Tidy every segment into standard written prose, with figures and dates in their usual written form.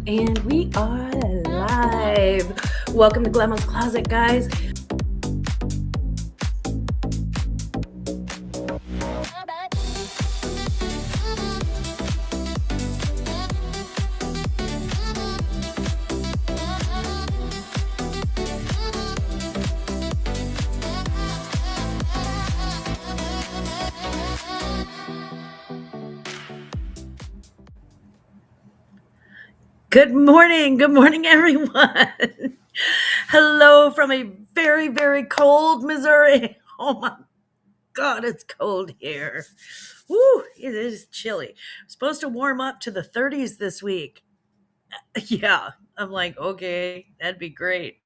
And we are live. Welcome to Glammaz Closet, guys. Good morning, everyone. Hello from a very, very cold Missouri. Oh my God, it's cold here. Woo, it is chilly. I'm supposed to warm up to the 30s this week. Yeah, I'm like, okay, that'd be great.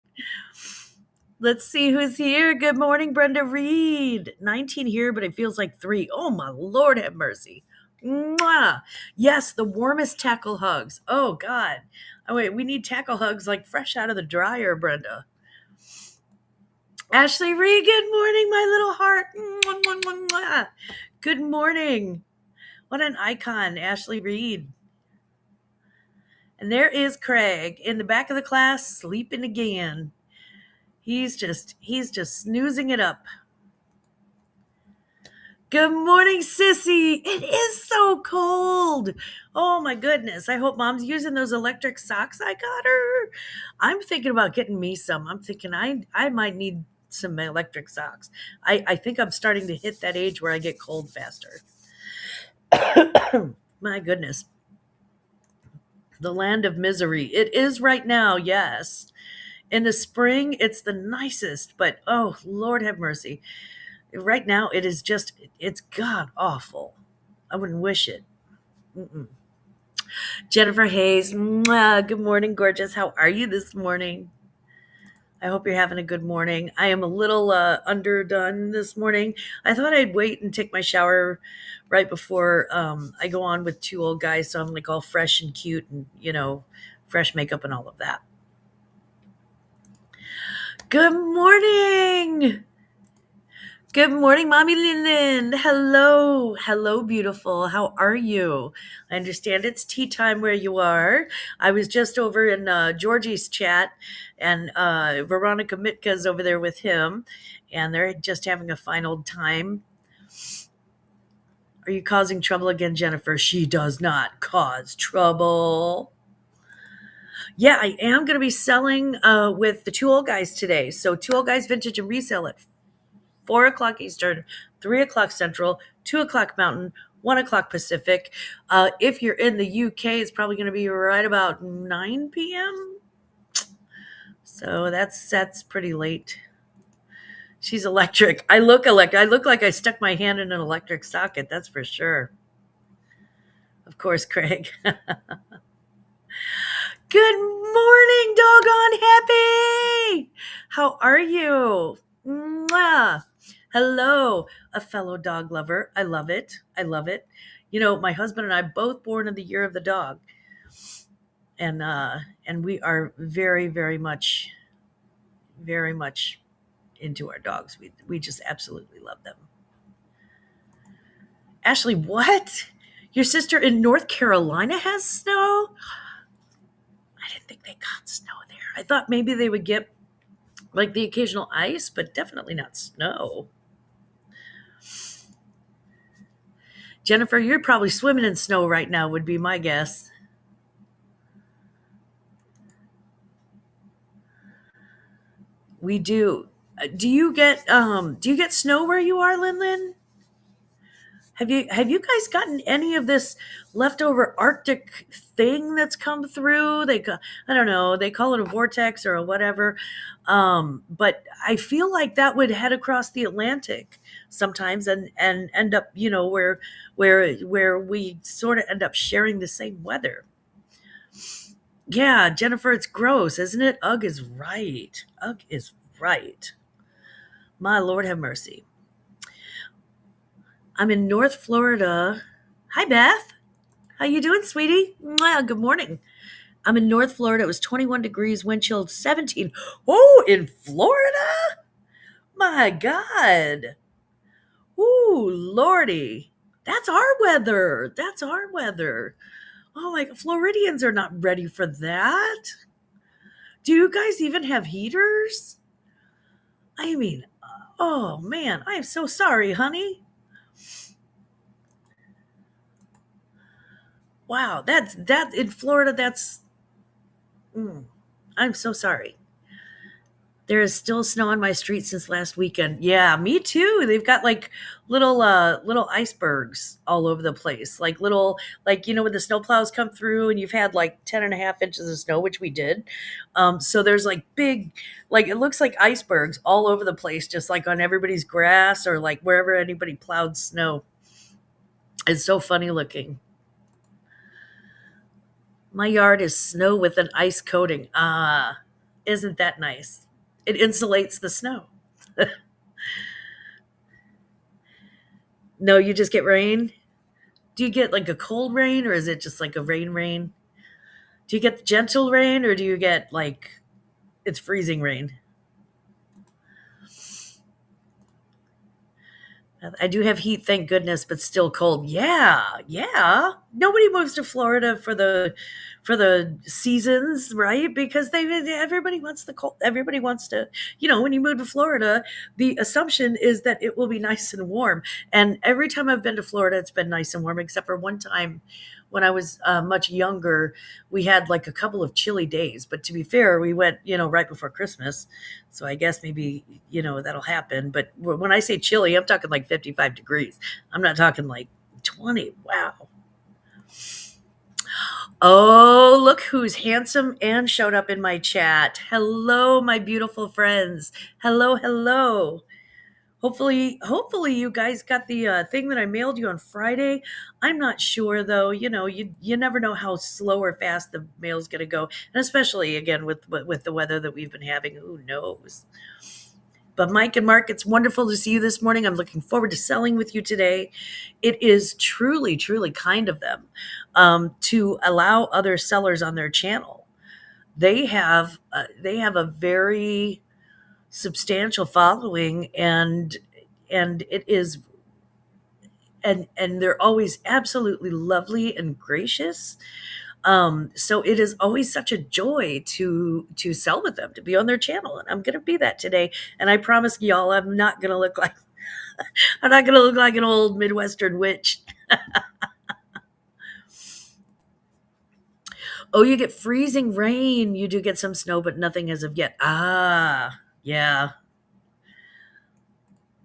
Let's see who's here. Good morning, Brenda Reed. 19 here, but it feels like 3. Oh my Lord, have mercy. Mwah. Yes, the warmest tackle hugs. Oh God. Oh wait, we need tackle hugs like fresh out of the dryer, Brenda. Ashley Reed, good morning, my little heart. Mwah, mwah, mwah, mwah. Good morning. What an icon, Ashley Reed. And there is Craig in the back of the class, sleeping again. He's just snoozing it up. Good morning, Sissy. It is so cold. Oh my goodness. I hope mom's using those electric socks I got her. I'm thinking about getting me some. I'm thinking I might need some electric socks. I think I'm starting to hit that age where I get cold faster. My goodness. The land of misery. It is right now, yes. In the spring, it's the nicest, but oh, Lord have mercy. Right now, it's god awful. I wouldn't wish it. Mm-mm. Jennifer Hayes, mwah, good morning, gorgeous. How are you this morning? I hope you're having a good morning. I am a little underdone this morning. I thought I'd wait and take my shower right before I go on with 2 old guys, so I'm like all fresh and cute and fresh makeup and all of that. Good morning. Good morning, Mommy Linden. Hello. Hello, beautiful. How are you? I understand it's tea time where you are. I was just over in Georgie's chat, and Veronica Mitka's over there with him, and they're just having a fine old time. Are you causing trouble again, Jennifer? She does not cause trouble. Yeah, I am going to be selling with the 2 old guys today. So 2 old guys vintage and resale at 4 o'clock Eastern, 3 o'clock Central, 2 o'clock Mountain, 1 o'clock Pacific. If you're in the UK, it's probably going to be right about 9 p.m. So that's pretty late. She's electric. I look electric. I look like I stuck my hand in an electric socket. That's for sure. Of course, Craig. Good morning, doggone happy. How are you? Mwah. Hello, a fellow dog lover. I love it. I love it. My husband and I both born in the year of the dog, and we are very, very much into our dogs. We just absolutely love them. Ashley, what? Your sister in North Carolina has snow? I didn't think they got snow there. I thought maybe they would get like the occasional ice, but definitely not snow. Jennifer, you're probably swimming in snow right now, would be my guess. We do. Do you get snow where you are, Lin Lin? Have you guys gotten any of this leftover Arctic thing that's come through? I don't know, they call it a vortex or a whatever. But I feel like that would head across the Atlantic sometimes and end up, where we sort of end up sharing the same weather. Yeah, Jennifer, it's gross, isn't it? Ugg is right. Ugg is right. My Lord have mercy. I'm in North Florida. Hi, Beth. How you doing, sweetie? Mwah, good morning. I'm in North Florida. It was 21 degrees, wind chill 17. Oh, in Florida? My God. Ooh, Lordy. That's our weather. That's our weather. Oh my, Floridians are not ready for that. Do you guys even have heaters? I mean, oh man, I am so sorry, honey. Wow, that's that in Florida. Mm, I'm so sorry. There is still snow on my street since last weekend. Yeah, me too. They've got like little icebergs all over the place. Like little like when the snowplows come through and you've had like 10.5 inches of snow, which we did. So there's like big like it looks like icebergs all over the place, just like on everybody's grass or like wherever anybody plowed snow. It's so funny looking. My yard is snow with an ice coating. Ah, isn't that nice? It insulates the snow. No, you just get rain. Do you get like a cold rain or is it just like a rain? Do you get gentle rain or do you get like it's freezing rain? I do have heat, thank goodness, but still cold. Yeah, yeah. Nobody moves to Florida for the seasons, right? Because they everybody wants the cold. Everybody wants to, when you move to Florida, the assumption is that it will be nice and warm. And every time I've been to Florida, it's been nice and warm, except for one time when I was much younger. We had like a couple of chilly days, but to be fair, we went, right before Christmas. So I guess maybe, that'll happen. But when I say chilly, I'm talking like 55 degrees. I'm not talking like 20. Wow. Oh, look who's handsome and showed up in my chat. Hello, my beautiful friends. Hello, hello. Hopefully you guys got the thing that I mailed you on Friday. I'm not sure though. You never know how slow or fast the mail's going to go, and especially again with the weather that we've been having. Who knows? But Mike and Mark, it's wonderful to see you this morning. I'm looking forward to selling with you today. It is truly, truly kind of them to allow other sellers on their channel. They have a very substantial following, and it is and they're always absolutely lovely and gracious. So it is always such a joy to sell with them, to be on their channel, and I'm going to be that today. And I promise y'all, I'm not going to look like an old Midwestern witch. Oh, you get freezing rain. You do get some snow, but nothing as of yet. Ah, yeah.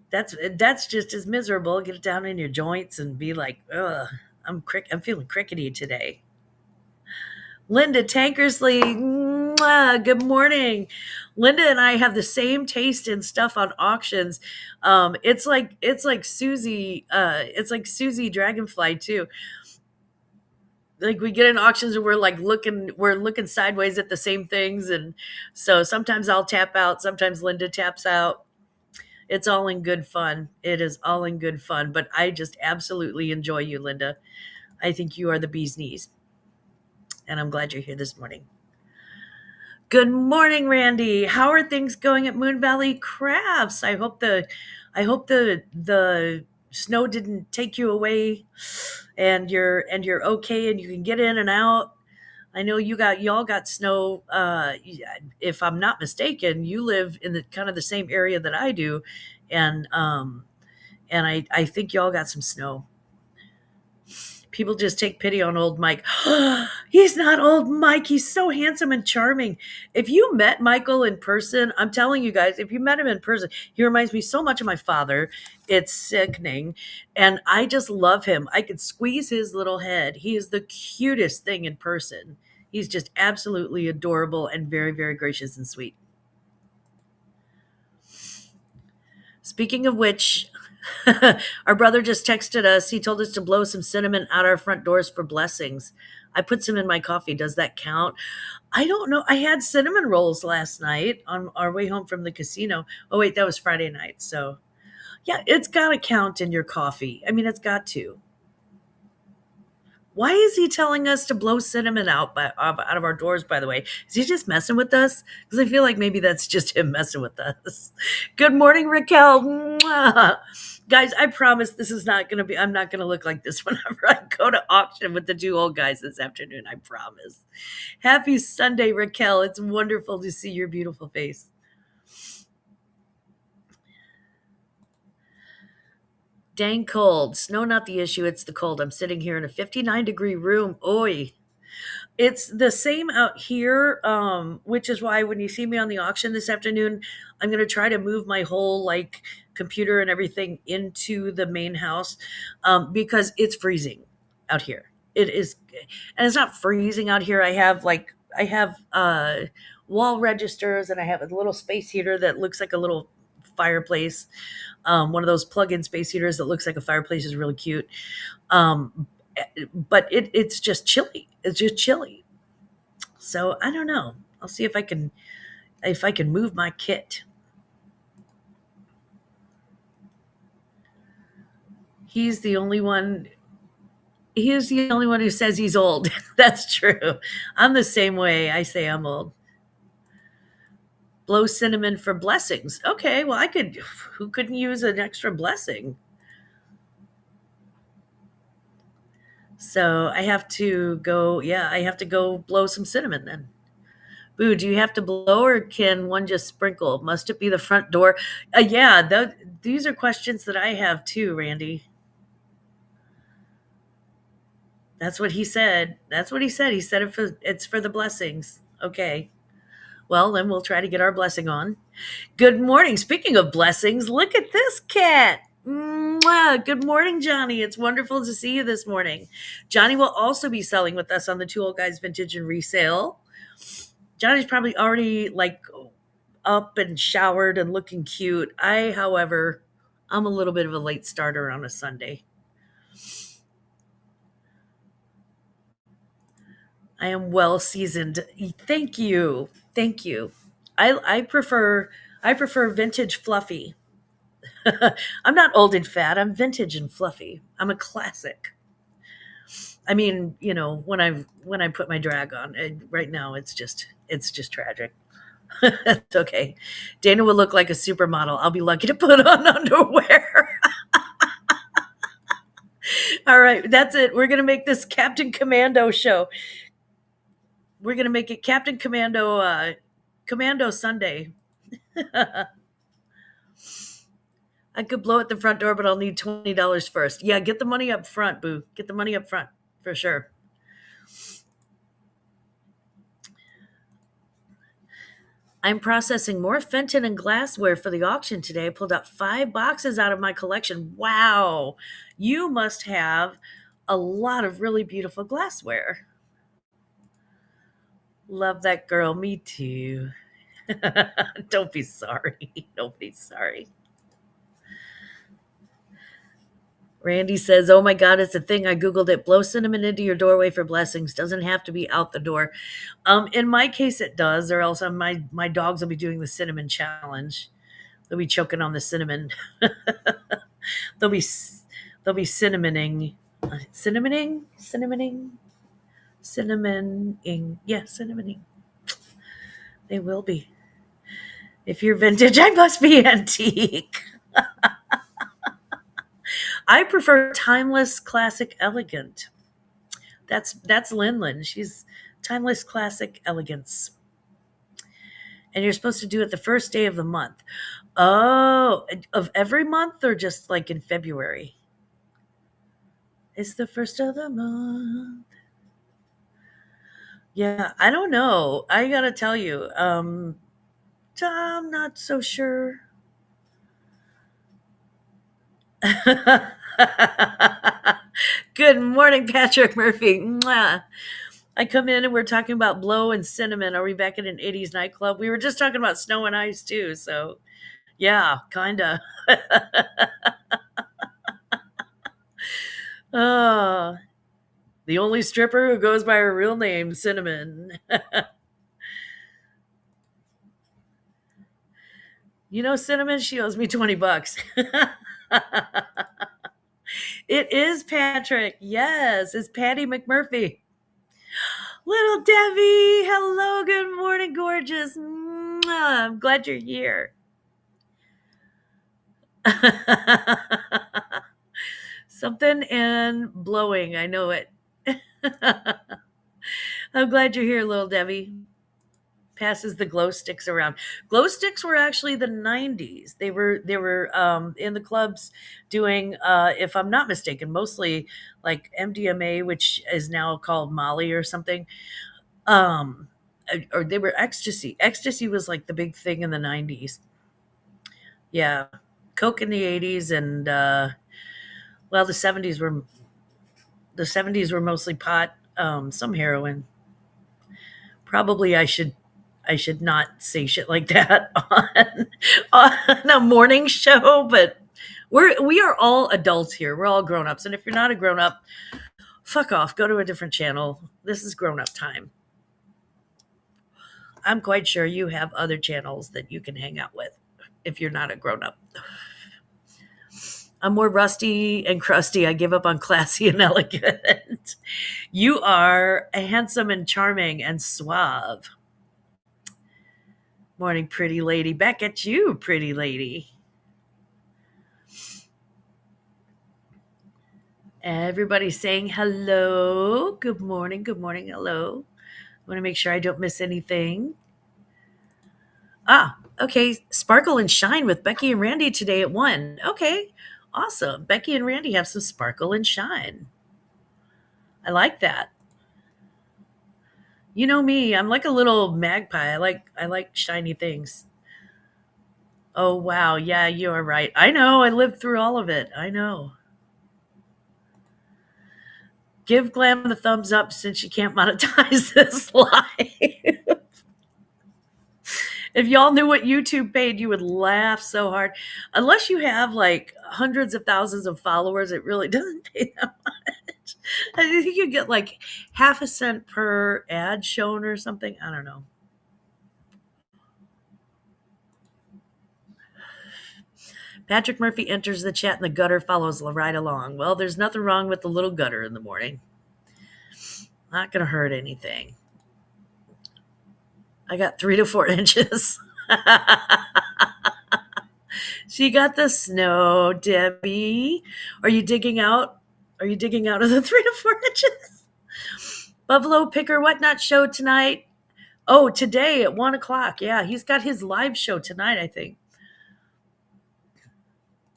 That's just as miserable. Get it down in your joints and be like, ugh, I'm feeling crickety today. Linda Tankersley, mwah, good morning. Linda and I have the same taste in stuff on auctions. It's like Susie Dragonfly too. Like we get in auctions and we're looking sideways at the same things, and so sometimes I'll tap out, sometimes Linda taps out. It's all in good fun. It is all in good fun, but I just absolutely enjoy you, Linda. I think you are the bee's knees, and I'm glad you're here this morning. Good morning, Randy. How are things going at Moon Valley Crafts? I hope the snow didn't take you away, and you're okay and you can get in and out. I know y'all got snow. If I'm not mistaken, you live in the kind of the same area that I do, and I think y'all got some snow. People just take pity on old Mike. He's not old Mike. He's so handsome and charming. If you met Michael in person, I'm telling you guys, if you met him in person, he reminds me so much of my father. It's sickening. And I just love him. I could squeeze his little head. He is the cutest thing in person. He's just absolutely adorable and very, very gracious and sweet. Speaking of which, our brother just texted us. He told us to blow some cinnamon out our front doors for blessings. I put some in my coffee. Does that count? I don't know. I had cinnamon rolls last night on our way home from the casino. Oh, wait, that was Friday night. So, yeah, it's got to count in your coffee. I mean, it's got to. Why is he telling us to blow cinnamon out of our doors, by the way? Is he just messing with us? Because I feel like maybe that's just him messing with us. Good morning, Raquel. Mwah. Guys, I promise this is not going to be, I'm not going to look like this whenever I go to auction with the two old guys this afternoon. I promise. Happy Sunday, Raquel. It's wonderful to see your beautiful face. Dang cold. Snow not the issue, it's the cold. I'm sitting here in a 59-degree room. Oi. It's the same out here, which is why when you see me on the auction this afternoon, I'm going to try to move my whole like computer and everything into the main house, because it's freezing out here. It is, and it's not freezing out here. I have wall registers, and I have a little space heater that looks like a little fireplace. One of those plug-in space heaters that looks like a fireplace is really cute. Um, but it's just chilly. It's just chilly. So I don't know. I'll see if I can move my kit. He's the only one. He's the only one who says he's old. That's true. I'm the same way. I say I'm old. Blow cinnamon for blessings. Okay, well I could. Who couldn't use an extra blessing? So I have to go. Yeah, I have to go blow some cinnamon then. Boo, do you have to blow or can one just sprinkle? Must it be the front door? Yeah, these are questions that I have too, Randy. That's what he said. That's what he said. He said it's for the blessings. Okay. Well, then we'll try to get our blessing on. Good morning. Speaking of blessings, look at this cat. Mwah. Good morning, Johnny. It's wonderful to see you this morning. Johnny will also be selling with us on the Two Old Guys Vintage and Resale. Johnny's probably already like up and showered and looking cute. However, I'm a little bit of a late starter on a Sunday. I am well seasoned. Thank you. Thank you. I prefer vintage fluffy. I'm not old and fat. I'm vintage and fluffy. I'm a classic. I mean, when I put my drag on, right now it's just tragic. It's okay. Dana will look like a supermodel. I'll be lucky to put on underwear. All right, that's it. We're gonna make this Captain Commando show. We're gonna make it Captain Commando Commando Sunday. I could blow at the front door, but I'll need $20 first. Yeah, get the money up front, boo. Get the money up front for sure. I'm processing more Fenton and glassware for the auction today. I pulled out 5 boxes out of my collection. Wow. You must have a lot of really beautiful glassware. Love that girl. Me too. Don't be sorry. Don't be sorry. Randy says, "Oh my God, it's a thing. I Googled it. Blow cinnamon into your doorway for blessings. Doesn't have to be out the door." In my case, it does, or else my dogs will be doing the cinnamon challenge. They'll be choking on the cinnamon. they'll be they'll be cinnamoning, cinnamoning. Yeah, cinnamoning. They will be. If you're vintage, I must be antique. I prefer timeless, classic, elegant. That's Lin. She's timeless, classic, elegance. And you're supposed to do it the first day of the month. Oh, of every month or just like in February? It's the first of the month. Yeah, I don't know. I gotta tell you, I'm not so sure. Good morning, Patrick Murphy. Mwah. I come in and we're talking about blow and cinnamon. Are we back in an 80s nightclub? We were just talking about snow and ice too. So, yeah, kind of. Oh, the only stripper who goes by her real name, Cinnamon. Cinnamon, she owes me $20. It is Patrick. Yes, it's Patty McMurphy. Little Debbie. Hello. Good morning, gorgeous. Mwah, I'm glad you're here. Something and blowing. I know it. I'm glad you're here, little Debbie. Passes the glow sticks around. Glow sticks were actually the 90s. They were in the clubs doing if I'm not mistaken, mostly like MDMA, which is now called Molly or something. Um or they were ecstasy. Ecstasy was like the big thing in the 90s. Yeah. Coke in the 80s and well the 70s were mostly pot, some heroin. Probably I should not say shit like that on a morning show, but we are all adults here. We're all grown ups, and if you're not a grown up, fuck off. Go to a different channel. This is grown up time. I'm quite sure you have other channels that you can hang out with if you're not a grown up. I'm more rusty and crusty. I give up on classy and elegant. You are handsome and charming and suave. Morning, pretty lady. Back at you, pretty lady. Everybody's saying hello. Good morning. Good morning. Hello. I want to make sure I don't miss anything. Ah, okay. Sparkle and shine with Becky and Randy today at 1. Okay. Awesome. Becky and Randy have some sparkle and shine. I like that. You know me, I'm like a little magpie. I like shiny things. Oh wow, yeah, you are right. I know, I lived through all of it. I know. Give Glam the thumbs up since she can't monetize this live. If y'all knew what YouTube paid, you would laugh so hard. Unless you have like hundreds of thousands of followers, it really doesn't pay that much. I think you get like half a cent per ad shown or something. I don't know. Patrick Murphy enters the chat and the gutter follows right along. Well, there's nothing wrong with the little gutter in the morning. Not going to hurt anything. I got 3 to 4 inches. She got the snow, Debbie. Are you digging out? Are you digging out of the 3 to 4 inches? Buffalo Picker Whatnot show tonight. Oh, today at 1 o'clock. Yeah, he's got his live show tonight, I think.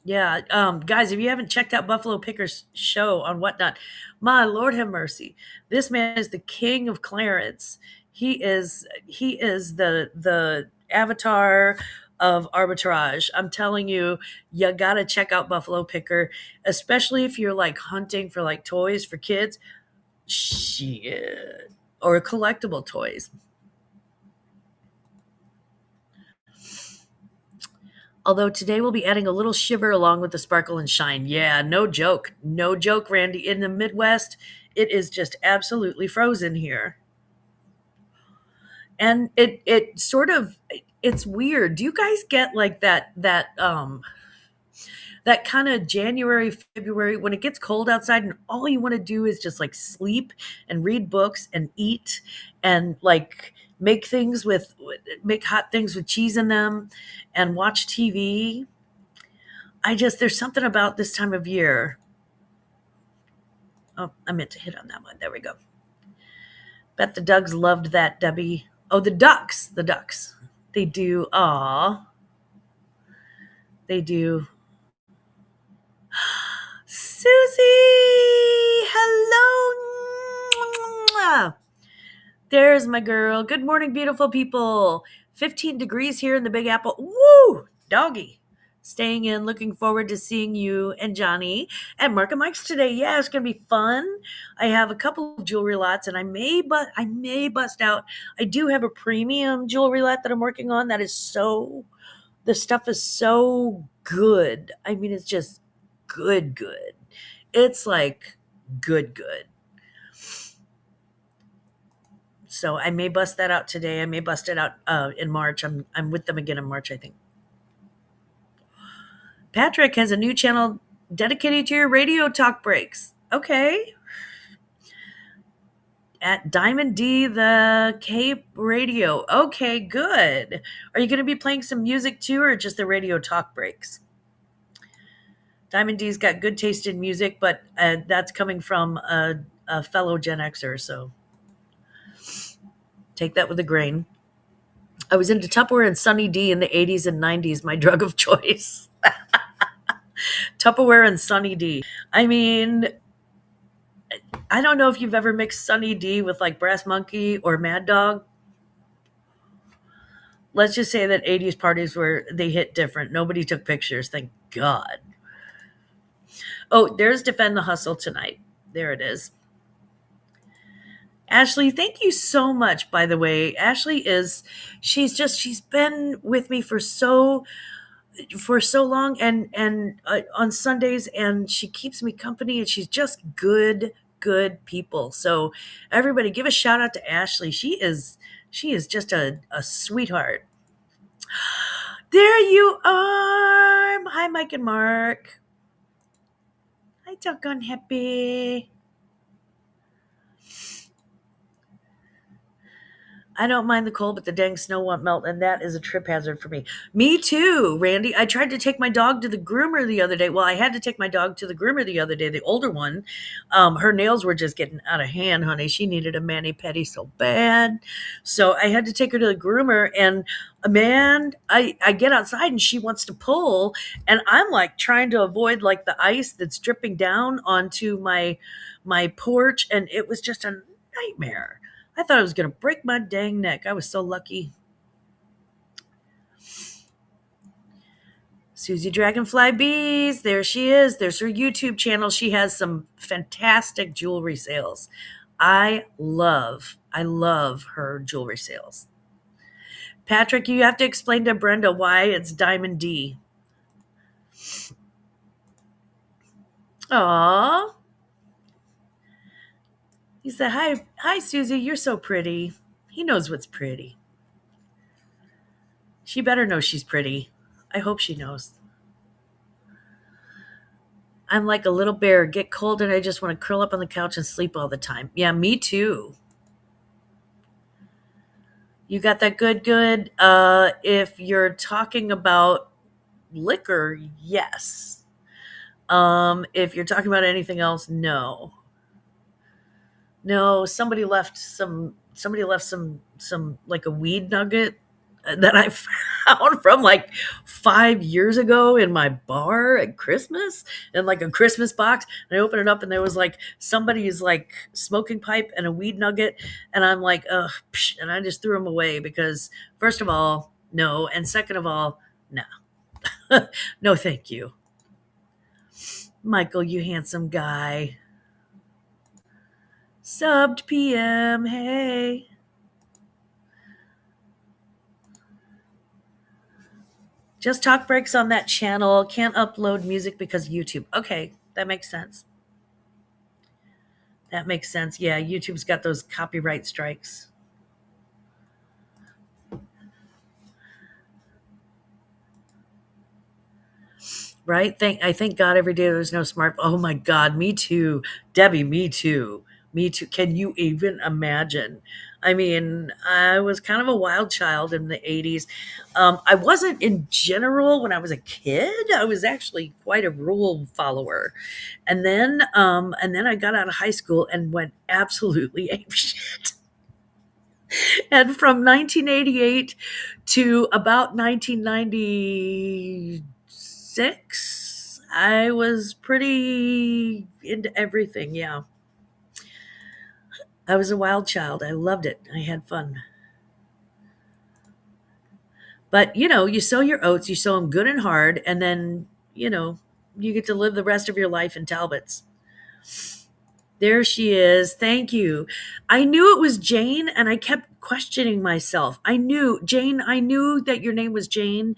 Yeah, guys, if you haven't checked out Buffalo Picker's show on Whatnot, my Lord have mercy. This man is the king of Clarence. He is the avatar of arbitrage. I'm telling you, you gotta check out Buffalo Picker, especially if you're like hunting for like toys for kids. Shit. Or collectible toys. Although today we'll be adding a little shiver along with the sparkle and shine. Yeah, no joke. No joke, Randy. In the Midwest, it is just absolutely frozen here. And it sort of it's weird. Do you guys get like that kind of January, February when it gets cold outside and all you want to do is just like sleep and read books and eat and like make hot things with cheese in them and watch TV. There's something about this time of year. Oh, I meant to hit on that one. There we go. Bet the Ducks loved that, Debbie. Oh, the Ducks. The Ducks. They do. Aw. They do. Susie! Hello! There's my girl. Good morning, beautiful people. 15 degrees here in the Big Apple. Woo! Doggy. Staying in, looking forward to seeing you and Johnny at Mark and Mike's today. Yeah, it's gonna be fun. I have a couple of jewelry lots, and I may bust out. I do have a premium jewelry lot that I'm working on. The stuff is so good. I mean, it's just good. It's like good. So I may bust that out today. I may bust it out in March. I'm with them again in March, I think. Patrick has a new channel dedicated to your radio talk breaks. Okay. At Diamond D, the Cape Radio. Okay, good. Are you going to be playing some music too, or just the radio talk breaks? Diamond D's got good taste in music, but that's coming from a fellow Gen Xer, so take that with a grain. I was into Tupperware and Sunny D in the 80s and 90s, my drug of choice. Tupperware and Sunny D. I mean, I don't know if you've ever mixed Sunny D with like Brass Monkey or Mad Dog. Let's just say that 80s parties were they hit different. Nobody took pictures, thank God. Oh, there's Defend the Hustle tonight. There it is. Ashley, thank you so much, by the way. Ashley is she's been with me for so long and on Sundays, and she keeps me company, and she's just good people. So everybody give a shout out to Ashley. She is just a sweetheart. There you are. Hi, Mike and Mark. Hi, Doggone Happy. I don't mind the cold, but the dang snow won't melt, and that is a trip hazard for me. Me too, Randy. I tried to take my dog to the groomer the other day. Well, I had to take my dog to the groomer the other day, the older one. Her nails were just getting out of hand, honey. She needed a mani-pedi so bad. So I had to take her to the groomer, and man, I get outside and she wants to pull, and I'm like trying to avoid like the ice that's dripping down onto my porch, and it was just a nightmare. I thought I was going to break my dang neck. I was so lucky. Susie Dragonfly Bees, there she is. There's her YouTube channel. She has some fantastic jewelry sales. I love her jewelry sales. Patrick, you have to explain to Brenda why it's Diamond D. Aw. He said, hi, Susie, you're so pretty. He knows what's pretty. She better know she's pretty. I hope she knows. I'm like a little bear, get cold and I just want to curl up on the couch and sleep all the time. Yeah, me too. You got that good. If you're talking about liquor, yes. If you're talking about anything else, no. No, somebody left some like a weed nugget that I found from like 5 years ago in my bar at Christmas, in like a Christmas box. And I opened it up and there was like somebody's like smoking pipe and a weed nugget. And I'm like, ugh, psh, and I just threw them away because first of all, no. And second of all, no. No, thank you. Michael, you handsome guy. Subbed PM, hey. Just talk breaks on that channel. Can't upload music because YouTube. Okay, that makes sense. That makes sense. Yeah, YouTube's got those copyright strikes. Right? I thank God every day there's no smart. Oh my God, me too. Debbie, me too. Me too. Can you even imagine? I mean, I was kind of a wild child in the 80s. I wasn't in general when I was a kid. I was actually quite a rule follower. And then I got out of high school and went absolutely apeshit. And from 1988 to about 1996, I was pretty into everything. Yeah. I was a wild child. I loved it. I had fun. But, you sow your oats, you sow them good and hard, and then, you get to live the rest of your life in Talbots. There she is. Thank you. I knew it was Jane and I kept questioning myself. I knew that your name was Jane,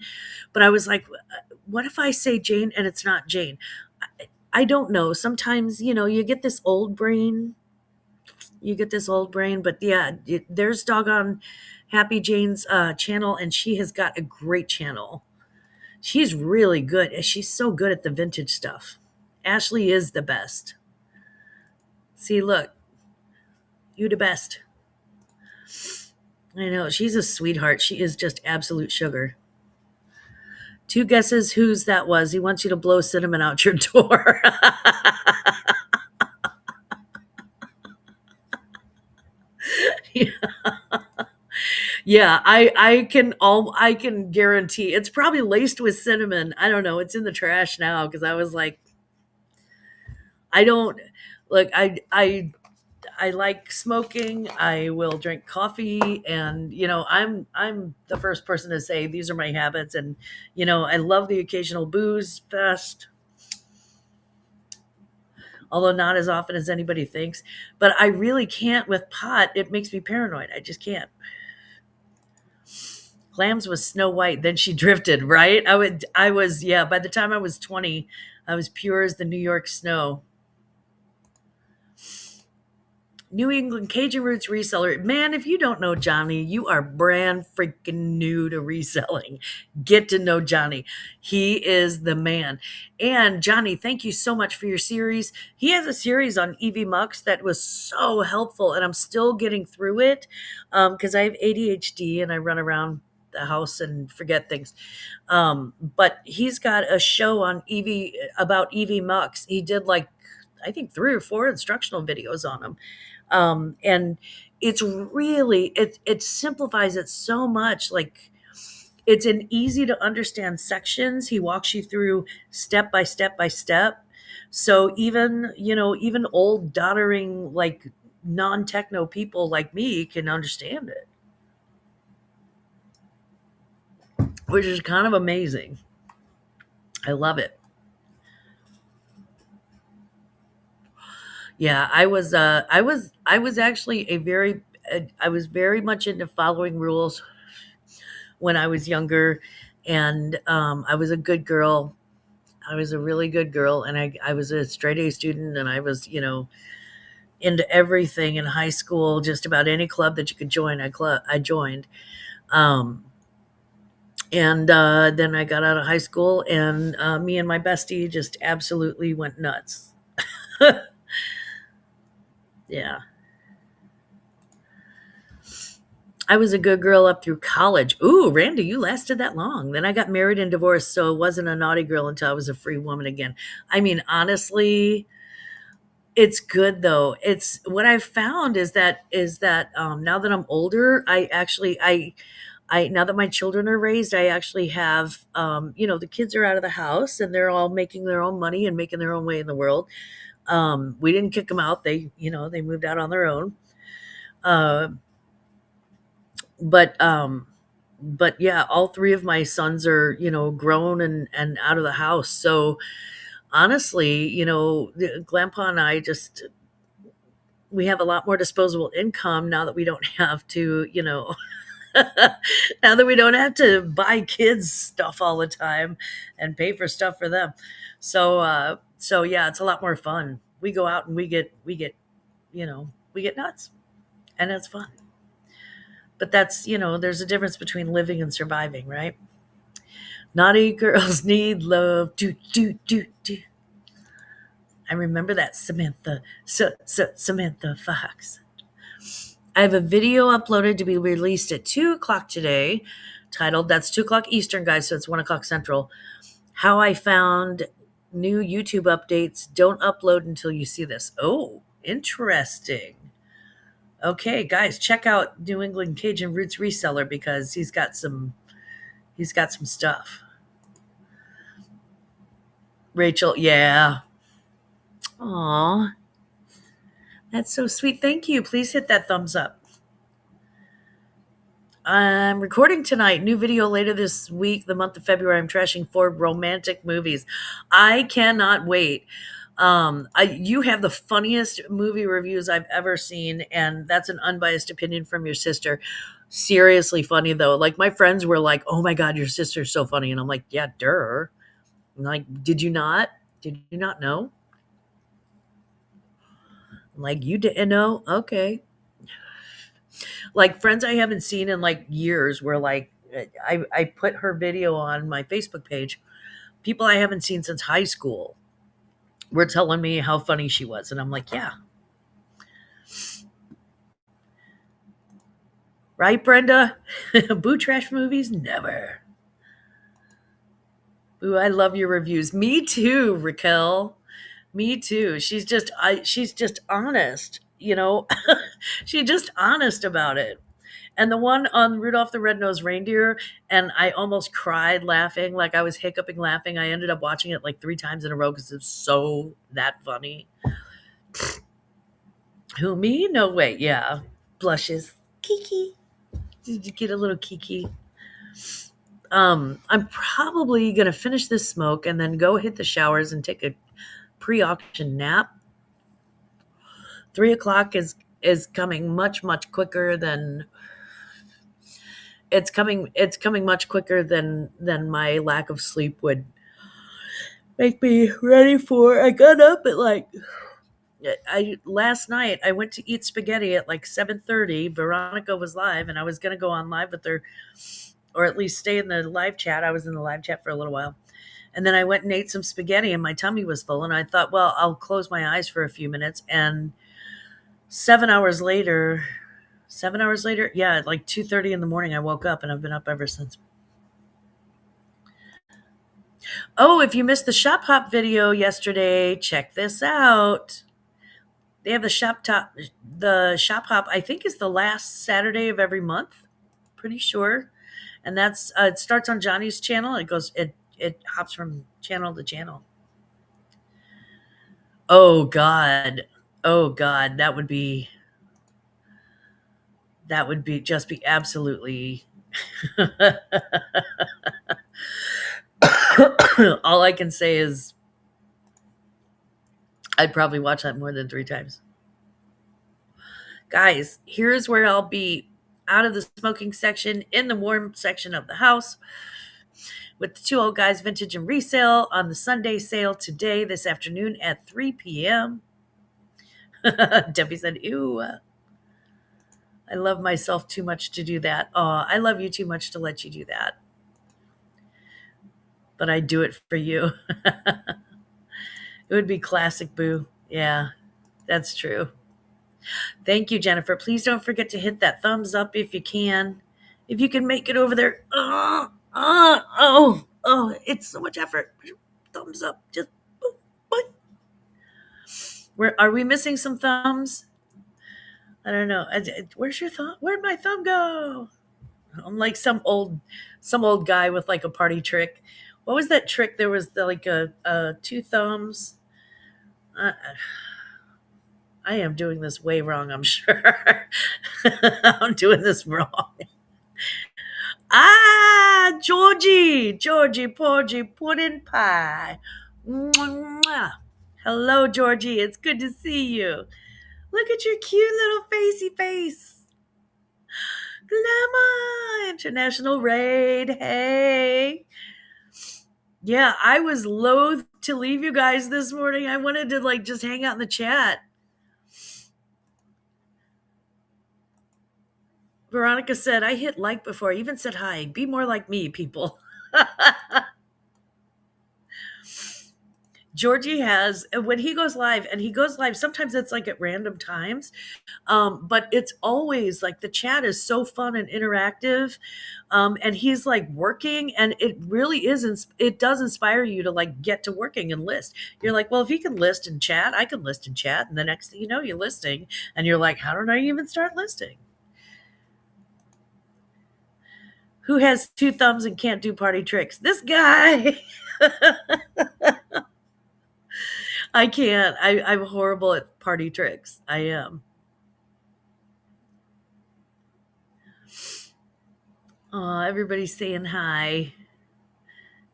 but I was like, what if I say Jane and it's not Jane? I don't know. Sometimes, you get this old brain. You get this old brain, but yeah, there's doggone Happy Jane's channel, and she has got a great channel. She's really good. She's so good at the vintage stuff. Ashley is the best. See, look, you the best. I know. She's a sweetheart. She is just absolute sugar. Two guesses whose that was. He wants you to blow cinnamon out your door. Yeah, I can guarantee it's probably laced with cinnamon. I don't know. It's in the trash now because I was like, I don't look. I like smoking. I will drink coffee, and I'm the first person to say these are my habits, and I love the occasional booze fest, although not as often as anybody thinks. But I really can't with pot. It makes me paranoid. I just can't. Glammaz was Snow White, then she drifted, right? I was, yeah, by the time I was 20, I was pure as the New York snow. New England Cajun Roots reseller. Man, if you don't know Johnny, you are brand freaking new to reselling. Get to know Johnny. He is the man. And Johnny, thank you so much for your series. He has a series on EV Mux that was so helpful, and I'm still getting through it because I have ADHD and I run around the house and forget things. But he's got a show on EV about EV Mux. He did like I think 3 or 4 instructional videos on them. And it's really it simplifies it so much. Like it's an easy to understand sections. He walks you through step by step by step. So even old doddering like non-techno people like me can understand it, which is kind of amazing. I love it. Yeah, I was actually I was very much into following rules when I was younger, and I was a good girl. I was a really good girl, and I was a straight A student, and I was into everything in high school. Just about any club that you could join, I joined. Um, and then I got out of high school, and me and my bestie just absolutely went nuts. Yeah. I was a good girl up through college. Ooh, Randy, you lasted that long. Then I got married and divorced, so I wasn't a naughty girl until I was a free woman again. I mean, honestly, it's good though. It's what I've found is that now that I'm older, I now that my children are raised, I actually have the kids are out of the house and they're all making their own money and making their own way in the world. We didn't kick them out. They moved out on their own. Uh, but yeah, all 3 of my sons are, grown and out of the house. So honestly, Grandpa and I just we have a lot more disposable income now that we don't have to, now that we don't have to buy kids stuff all the time and pay for stuff for them. So yeah, it's a lot more fun. We go out and we get nuts, and it's fun. But there's a difference between living and surviving, right? Naughty girls need love. Do, do, do, do. I remember that Samantha, Samantha Fox. I have a video uploaded to be released at 2 o'clock today, titled, that's 2 o'clock Eastern, guys, so it's 1 o'clock Central. How I found new YouTube updates. Don't upload until you see this. Oh, interesting. Okay, guys, check out New England Cajun Roots Reseller because he's got some stuff. Rachel, yeah. Aw, that's so sweet. Thank you. Please hit that thumbs up. I'm recording tonight. New video later this week, the month of February. I'm trashing 4 romantic movies. I cannot wait. You have the funniest movie reviews I've ever seen, and that's an unbiased opinion from your sister. Seriously funny though. Like my friends were like, "Oh my god, your sister's so funny," and I'm like, "Yeah, duh." I'm like, "Did you not? Did you not know?" I'm like, "You didn't know? Okay." Like friends I haven't seen in like years were like, I put her video on my Facebook page. People I haven't seen since high school were telling me how funny she was. And I'm like, yeah, right, Brenda? Boo trash movies? Never. Ooh, I love your reviews. Me too, Raquel. Me too. She's just honest, you know. She's just honest about it. And the one on Rudolph the Red-Nosed Reindeer, and I almost cried laughing, like I was hiccuping laughing. I ended up watching it like 3 times in a row because it's so that funny. Who, me? No way. Yeah. Blushes. Kiki. Did you get a little kiki? I'm probably gonna finish this smoke and then go hit the showers and take a pre-auction nap. 3 o'clock is coming much quicker than it's coming much quicker than my lack of sleep would make me ready for. I got up at like I last night I went to eat spaghetti at like 7:30. Veronica was live and I was gonna go on live with her, or at least stay in the live chat. I was in the live chat for a little while. And then I went and ate some spaghetti and my tummy was full. And I thought, well, I'll close my eyes for a few minutes. And 7 hours later, yeah, at like 2:30 in the morning, I woke up and I've been up ever since. Oh, if you missed the Shop Hop video yesterday, check this out. They have the Shop Hop, I think is the last Saturday of every month. Pretty sure. And that's it starts on Johnny's channel. It hops from channel to channel. Oh God. Oh God. That would be just be absolutely all I can say is I'd probably watch that more than 3 times. Guys, here's where I'll be out of the smoking section in the warm section of the house with the two old guys vintage and resale on the Sunday sale today, this afternoon at 3 p.m. Debbie said, ew. I love myself too much to do that. Oh, I love you too much to let you do that. But I do it for you. It would be classic, Boo. Yeah, that's true. Thank you, Jennifer. Please don't forget to hit that thumbs up if you can. If you can make it over there. Oh, it's so much effort. Thumbs up. Just what? Where are we missing some thumbs? I don't know. Where's your thumb? Where'd my thumb go? I'm like some old guy with like a party trick. What was that trick? There was like a two thumbs. Uh, I am doing this way wrong, I'm sure. I'm doing this wrong. Ah, Georgie, Porgy, pudding pie. Mwah. Hello, Georgie. It's good to see you. Look at your cute little facey face. Glamma, International Raid. Hey. Yeah, I was loath to leave you guys this morning. I wanted to like just hang out in the chat. Veronica said, I hit like before. I even said hi. Be more like me, people. Georgie has, when he goes live, and he goes live, sometimes it's like at random times, but it's always like the chat is so fun and interactive, and he's like working, and it really is, it does inspire you to like get to working and list. You're like, well, if he can list and chat, I can list and chat, and the next thing you know, you're listing, and you're like, how did I even start listing? Who has two thumbs and can't do party tricks? This guy. I can't. I'm horrible at party tricks. I am. Oh, everybody's saying hi.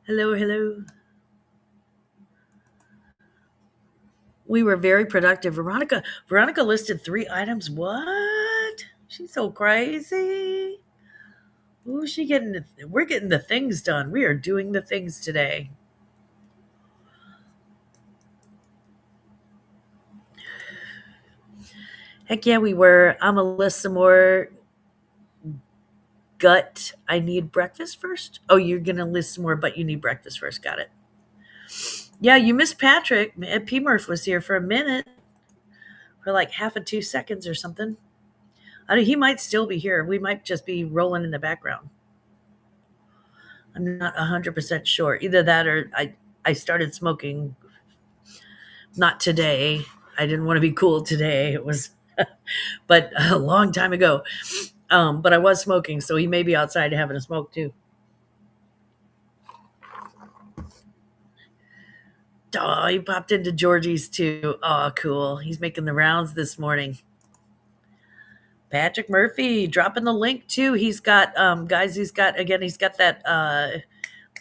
Hello. We were very productive. Veronica listed 3 items. What? She's so crazy. Ooh, we're getting the things done. We are doing the things today. Heck yeah, we were. I'm gonna list some more gut. I need breakfast first. Oh, you're gonna list some more, but you need breakfast first. Got it. Yeah, you missed Patrick. P Murph was here for a minute, for like half of 2 seconds or something. I mean, he might still be here. We might just be rolling in the background. I'm not 100% sure. Either that or I started smoking not today. I didn't want to be cool today. It was, but a long time ago. But I was smoking, so he may be outside having a smoke too. Oh, he popped into Georgie's too. Oh, cool. He's making the rounds this morning. Patrick Murphy dropping the link too. He's got guys, he's got that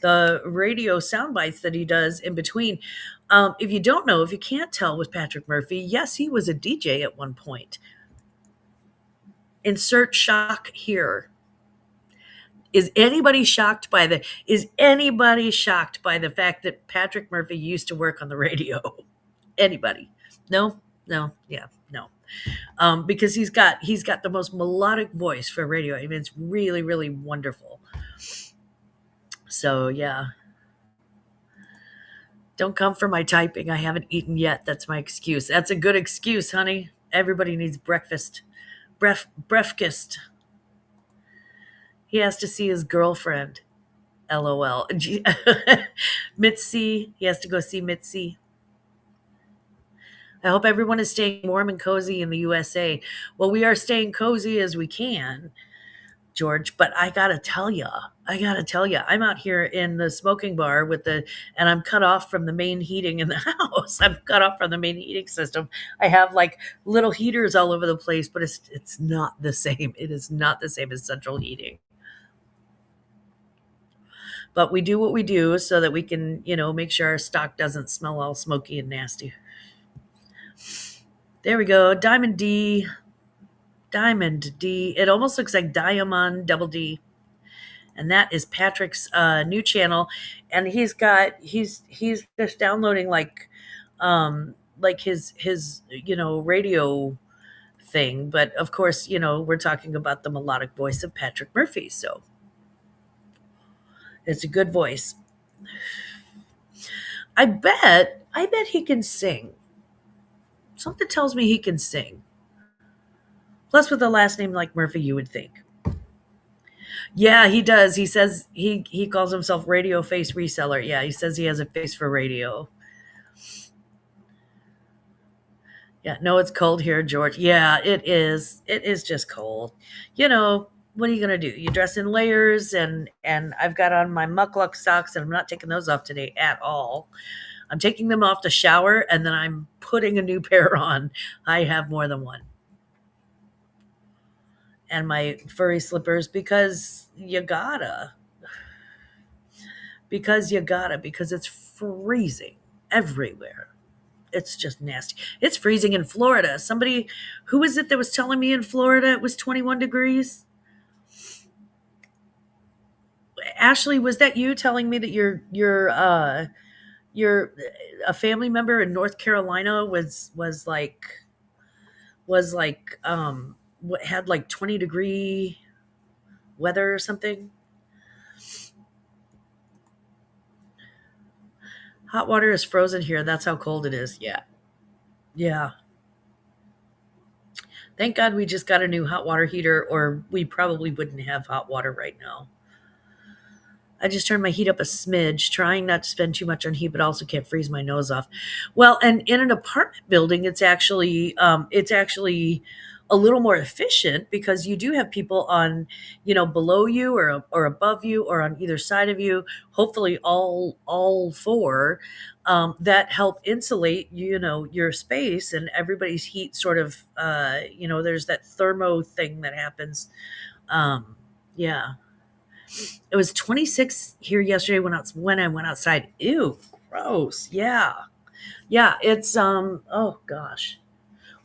the radio sound bites that he does in between. If you don't know, if you can't tell with Patrick Murphy, yes, he was a DJ at one point. Insert shock here. Is anybody shocked by the fact that Patrick Murphy used to work on the radio? Anybody? No? No, yeah, no. Because he's got the most melodic voice for radio. I mean, it's really, really wonderful. So yeah. Don't come for my typing. I haven't eaten yet. That's my excuse. That's a good excuse, honey. Everybody needs breakfast. Breakfast. He has to see his girlfriend. LOL. Mitzi. He has to go see Mitzi. I hope everyone is staying warm and cozy in the USA. Well, we are staying cozy as we can, George, but I gotta tell you, I'm out here in the smoking bar and I'm cut off from the main heating in the house. I'm cut off from the main heating system. I have like little heaters all over the place, but it's not the same. It is not the same as central heating. But we do what we do so that we can, make sure our stock doesn't smell all smoky and nasty. There we go. Diamond D. Diamond D. It almost looks like Diamond Double D. And that is Patrick's new channel. And he's just downloading like his radio thing. But of course, we're talking about the melodic voice of Patrick Murphy. So it's a good voice. I bet he can sing. Something tells me he can sing. Plus, with a last name like Murphy, you would think. Yeah, he does. He says he calls himself Radio Face Reseller. Yeah, he says he has a face for radio. Yeah, no, it's cold here, George. Yeah, it is. It is just cold. What are you gonna do? You dress in layers, and I've got on my muckluck socks, and I'm not taking those off today at all. I'm taking them off to shower, and then I'm putting a new pair on. I have more than one. And my furry slippers because you gotta. Because it's freezing everywhere. It's just nasty. It's freezing in Florida. Somebody, who was it that was telling me in Florida it was 21 degrees? Ashley, was that you telling me that your a family member in North Carolina had like 20-degree weather or something? Hot water is frozen here. That's how cold it is. Yeah. Yeah. Thank God we just got a new hot water heater, or we probably wouldn't have hot water right now. I just turned my heat up a smidge, trying not to spend too much on heat, but also can't freeze my nose off. Well, and in an apartment building, it's actually a little more efficient because you do have people on, below you or above you or on either side of you. Hopefully, all four that help insulate, your space, and everybody's heat sort of, there's that thermo thing that happens. Yeah. It was 26 here yesterday when I went outside. Ew, gross. Yeah. Yeah, it's oh gosh.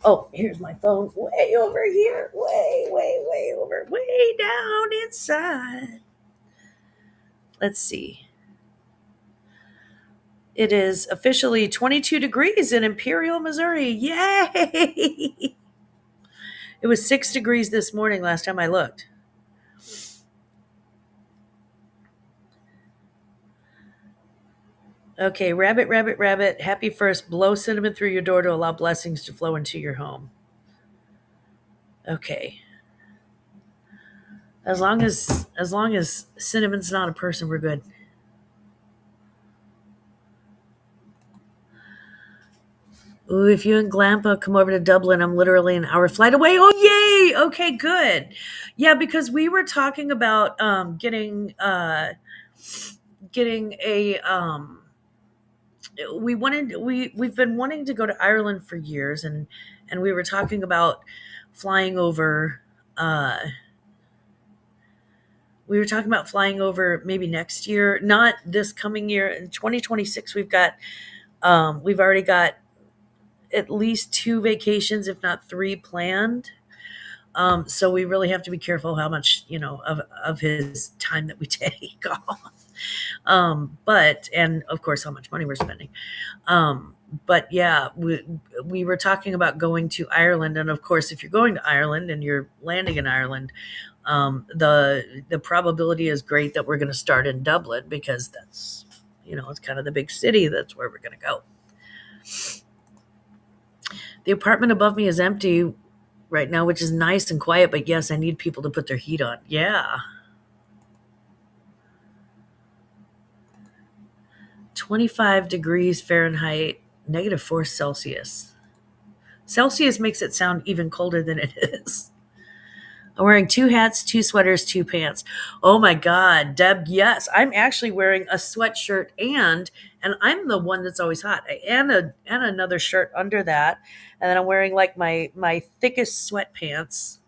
Oh, here's my phone. Way over here. Way over. Way down inside. Let's see. It is officially 22 degrees in Imperial, Missouri. Yay! It was 6 degrees this morning last time I looked. Okay, rabbit, rabbit, rabbit. Happy first. Blow cinnamon through your door to allow blessings to flow into your home. Okay. As long as cinnamon's not a person, we're good. Ooh, if you and Glamma come over to Dublin, I'm literally an hour flight away. Oh, yay! Okay, good. Yeah, because we were talking about getting a we've been wanting to go to Ireland for years, and we were talking about flying over. We were talking about flying over maybe next year, not this coming year. In 2026, we've already got at least 2 vacations, if not 3 planned. So we really have to be careful how much, of his time that we take off. And of course, how much money we're spending. But yeah, we were talking about going to Ireland. And of course, if you're going to Ireland and you're landing in Ireland, the probability is great that we're going to start in Dublin, because that's, it's kind of the big city. That's where we're going to go. The apartment above me is empty right now, which is nice and quiet, but yes, I need people to put their heat on. Yeah. 25 degrees Fahrenheit, -4 Celsius. Celsius makes it sound even colder than it is. I'm wearing 2 hats, 2 sweaters, 2 pants. Oh my God, Deb, yes. I'm actually wearing a sweatshirt and I'm the one that's always hot. And another shirt under that. And then I'm wearing like my thickest sweatpants.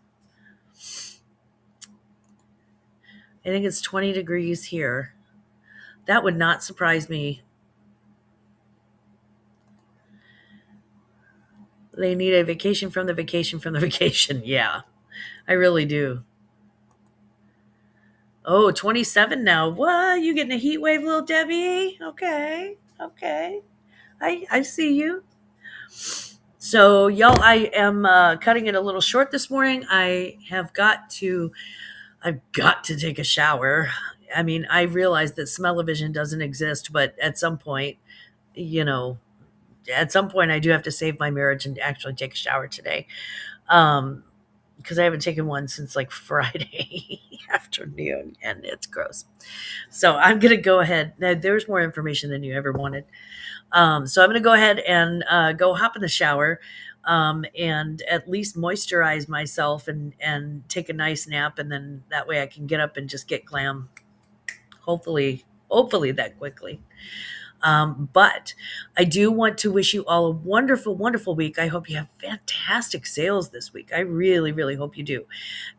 I think it's 20 degrees here. That would not surprise me. They need a vacation from the vacation from the vacation. Yeah, I really do. Oh, 27 now. What? You getting a heat wave, little Debbie? Okay. Okay. I see you. So, y'all, I am cutting it a little short this morning. I've got to take a shower. I mean, I realize that smell-o-vision doesn't exist, but at some point, you know, I do have to save my marriage and actually take a shower today. Because I haven't taken one since like Friday afternoon, and it's gross. So I'm going to go ahead. Now, there's more information than you ever wanted. So I'm going to go ahead and go hop in the shower, and at least moisturize myself and take a nice nap. And then that way I can get up and just get glam. Hopefully that quickly. But I do want to wish you all a wonderful, wonderful week. I hope you have fantastic sales this week. I really, really hope you do.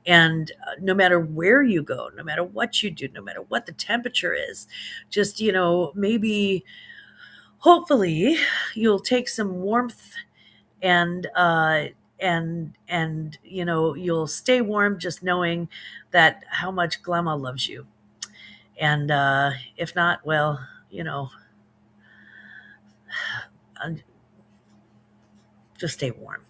And no matter where you go, no matter what you do, no matter what the temperature is, just, maybe hopefully you'll take some warmth and, you'll stay warm just knowing that how much Glamma loves you. And if not, well, just stay warm.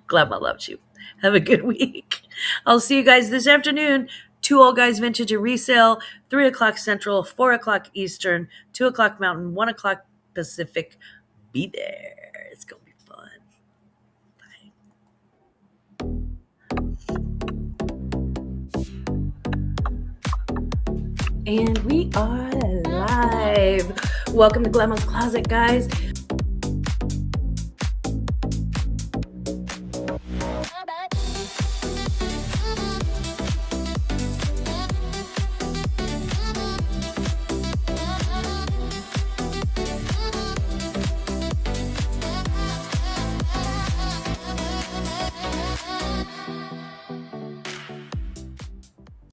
Glamma loves you. Have a good week. I'll see you guys this afternoon. 2 Old Guys Vintage and Resale, 3 o'clock Central, 4 o'clock Eastern, 2 o'clock Mountain, 1 o'clock Pacific. Be there. It's going to be fun. Bye. And we are live. Welcome to Glamma's Closet, guys.